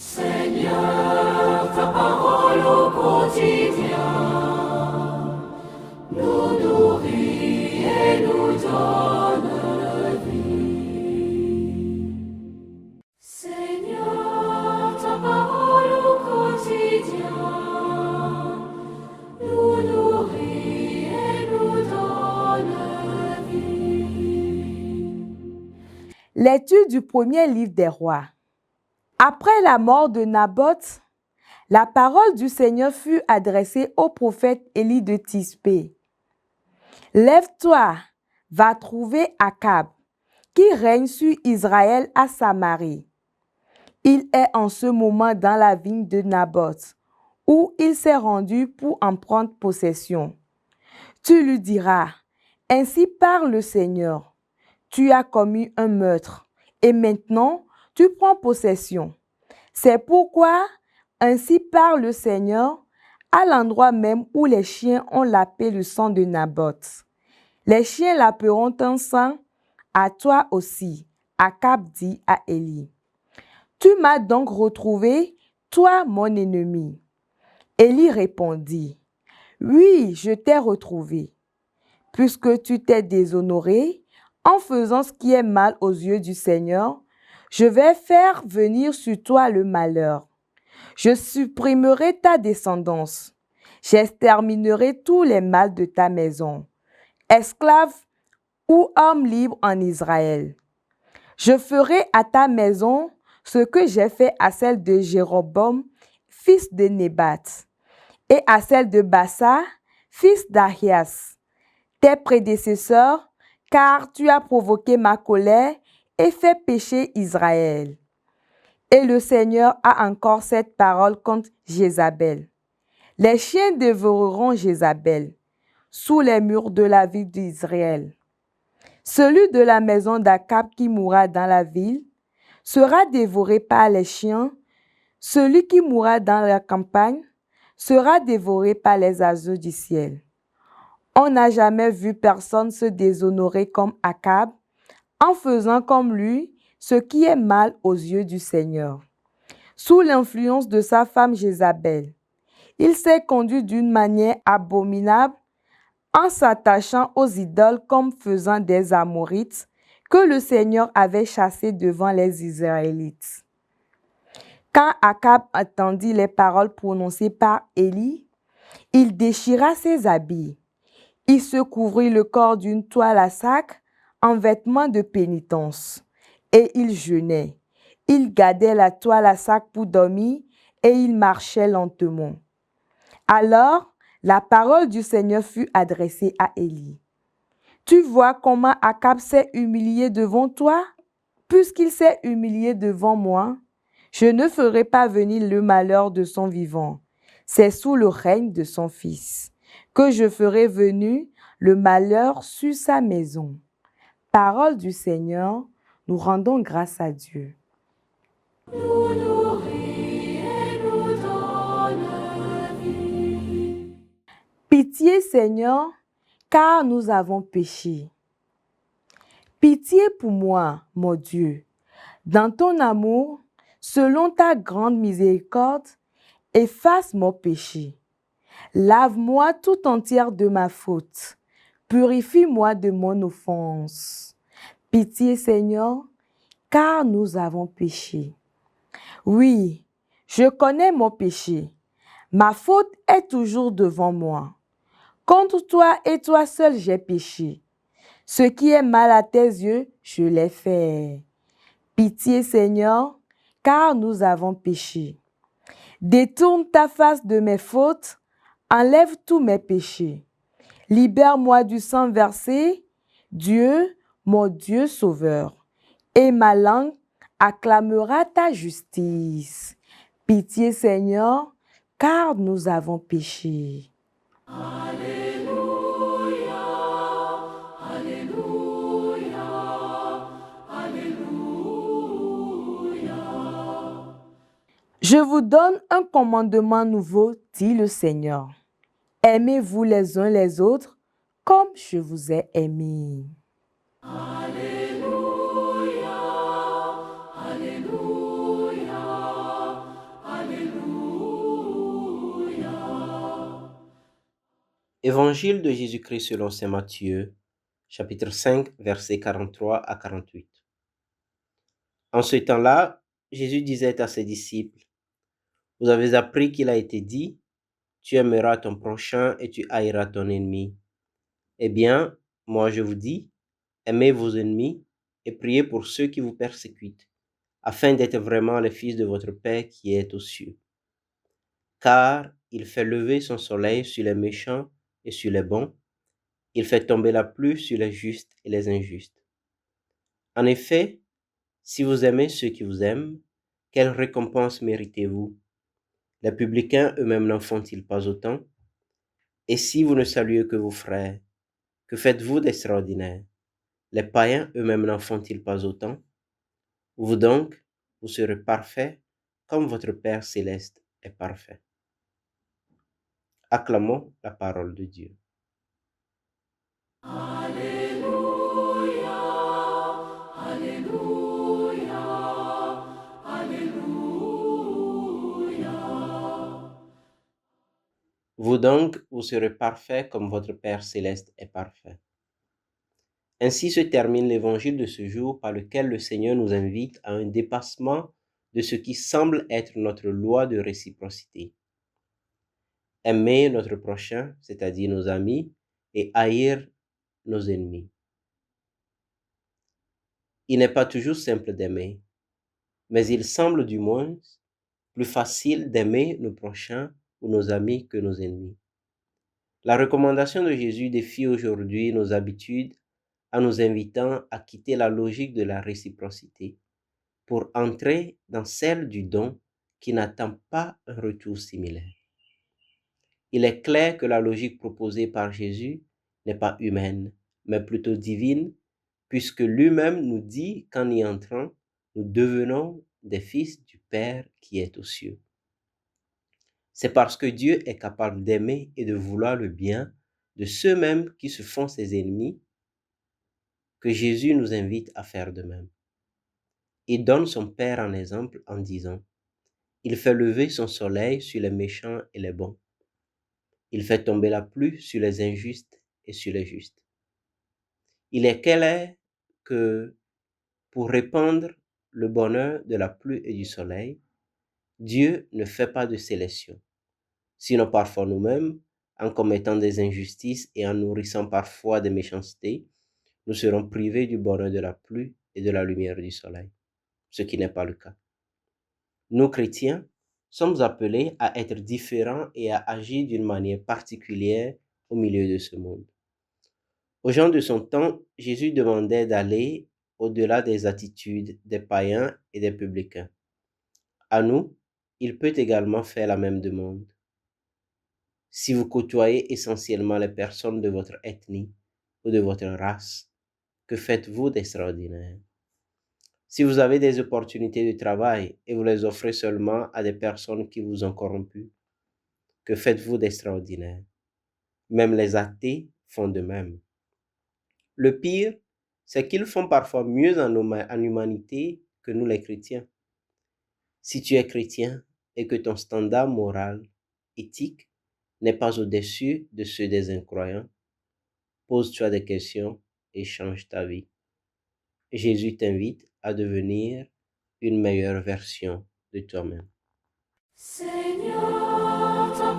Seigneur, ta parole au quotidien nous nourrit et nous donne vie. Seigneur, ta parole au quotidien nous nourrit et nous donne vie. Lecture du premier livre des rois. Après la mort de Naboth, la parole du Seigneur fut adressée au prophète Élie de Tisbé. Lève-toi, va trouver Akab, qui règne sur Israël à Samarie. Il est en ce moment dans la vigne de Naboth, où il s'est rendu pour en prendre possession. Tu lui diras, ainsi parle le Seigneur, tu as commis un meurtre, et maintenant tu prends possession. C'est pourquoi, ainsi parle le Seigneur, à l'endroit même où les chiens ont lapé le sang de Naboth. Les chiens laperont ton sang à toi aussi, Akab dit à Élie. Tu m'as donc retrouvé, toi mon ennemi. Élie répondit, oui, je t'ai retrouvé, puisque tu t'es déshonoré en faisant ce qui est mal aux yeux du Seigneur. Je vais faire venir sur toi le malheur. Je supprimerai ta descendance. J'exterminerai tous les mâles de ta maison, esclaves ou hommes libres en Israël. Je ferai à ta maison ce que j'ai fait à celle de Jéroboam, fils de Nébat, et à celle de Bassa, fils d'Ahias, tes prédécesseurs, car tu as provoqué ma colère et fait pécher Israël. Et le Seigneur a encore cette parole contre Jézabel. Les chiens dévoreront Jézabel sous les murs de la ville d'Israël. Celui de la maison d'Akab qui mourra dans la ville sera dévoré par les chiens. Celui qui mourra dans la campagne sera dévoré par les oiseaux du ciel. On n'a jamais vu personne se déshonorer comme Akab en faisant comme lui ce qui est mal aux yeux du Seigneur. Sous l'influence de sa femme Jézabel, il s'est conduit d'une manière abominable en s'attachant aux idoles comme faisant des Amorites que le Seigneur avait chassés devant les Israélites. Quand Akab entendit les paroles prononcées par Élie, il déchira ses habits. Il se couvrit le corps d'une toile à sac en vêtements de pénitence et il jeûnait. Il gardait la toile à sac pour dormir et il marchait lentement. Alors, la parole du Seigneur fut adressée à Élie. Tu vois comment Akab s'est humilié devant toi? Puisqu'il s'est humilié devant moi, je ne ferai pas venir le malheur de son vivant. C'est sous le règne de son fils que je ferai venir le malheur sur sa maison. Parole du Seigneur, nous rendons grâce à Dieu. Nous nourrit et nous donne vie. Pitié, Seigneur, car nous avons péché. Pitié pour moi, mon Dieu. Dans ton amour, selon ta grande miséricorde, efface mon péché. Lave-moi tout entière de ma faute. Purifie-moi de mon offense. Pitié, Seigneur, car nous avons péché. Oui, je connais mon péché. Ma faute est toujours devant moi. Contre toi et toi seul j'ai péché. Ce qui est mal à tes yeux, je l'ai fait. Pitié, Seigneur, car nous avons péché. Détourne ta face de mes fautes, enlève tous mes péchés. Libère-moi du sang versé, Dieu, mon Dieu sauveur, et ma langue acclamera ta justice. Pitié, Seigneur, car nous avons péché. Alléluia, Alléluia, Alléluia. Je vous donne un commandement nouveau, dit le Seigneur. Aimez-vous les uns les autres comme je vous ai aimés. Alléluia, Alléluia, Évangile de Jésus-Christ selon saint Matthieu, chapitre 5, versets 43 à 48. En ce temps-là, Jésus disait à ses disciples, « Vous avez appris qu'il a été dit, tu aimeras ton prochain et tu haïras ton ennemi. Eh bien, moi je vous dis, aimez vos ennemis et priez pour ceux qui vous persécutent, afin d'être vraiment les fils de votre Père qui est aux cieux. Car il fait lever son soleil sur les méchants et sur les bons, il fait tomber la pluie sur les justes et les injustes. En effet, si vous aimez ceux qui vous aiment, quelle récompense méritez-vous? Les publicains eux-mêmes n'en font-ils pas autant? Et si vous ne saluez que vos frères, que faites-vous d'extraordinaire? Les païens eux-mêmes n'en font-ils pas autant? Vous donc, vous serez parfaits comme votre Père céleste est parfait. Acclamons la parole de Dieu. Alléluia, Alléluia, Alléluia. Vous donc, vous serez parfaits comme votre Père céleste est parfait. Ainsi se termine l'évangile de ce jour par lequel le Seigneur nous invite à un dépassement de ce qui semble être notre loi de réciprocité. Aimer notre prochain, c'est-à-dire nos amis, et haïr nos ennemis. Il n'est pas toujours simple d'aimer, mais il semble du moins plus facile d'aimer nos prochains ou nos amis que nos ennemis. La recommandation de Jésus défie aujourd'hui nos habitudes en nous invitant à quitter la logique de la réciprocité pour entrer dans celle du don qui n'attend pas un retour similaire. Il est clair que la logique proposée par Jésus n'est pas humaine, mais plutôt divine, puisque lui-même nous dit qu'en y entrant, nous devenons des fils du Père qui est aux cieux. C'est parce que Dieu est capable d'aimer et de vouloir le bien de ceux-mêmes qui se font ses ennemis que Jésus nous invite à faire de même. Il donne son Père en exemple en disant, « Il fait lever son soleil sur les méchants et les bons. Il fait tomber la pluie sur les injustes et sur les justes. » Il est clair que pour répandre le bonheur de la pluie et du soleil, Dieu ne fait pas de sélection. Sinon parfois nous-mêmes, en commettant des injustices et en nourrissant parfois des méchancetés, nous serons privés du bonheur de la pluie et de la lumière du soleil, ce qui n'est pas le cas. Nous, chrétiens, sommes appelés à être différents et à agir d'une manière particulière au milieu de ce monde. Aux gens de son temps, Jésus demandait d'aller au-delà des attitudes des païens et des publicains. À nous, il peut également faire la même demande. Si vous côtoyez essentiellement les personnes de votre ethnie ou de votre race, que faites-vous d'extraordinaire? Si vous avez des opportunités de travail et vous les offrez seulement à des personnes qui vous ont corrompu, que faites-vous d'extraordinaire? Même les athées font de même. Le pire, c'est qu'ils font parfois mieux en humanité que nous les chrétiens. Si tu es chrétien et que ton standard moral, éthique, n'est pas au-dessus de ceux des incroyants, pose-toi des questions et change ta vie. Jésus t'invite à devenir une meilleure version de toi-même. Seigneur, ta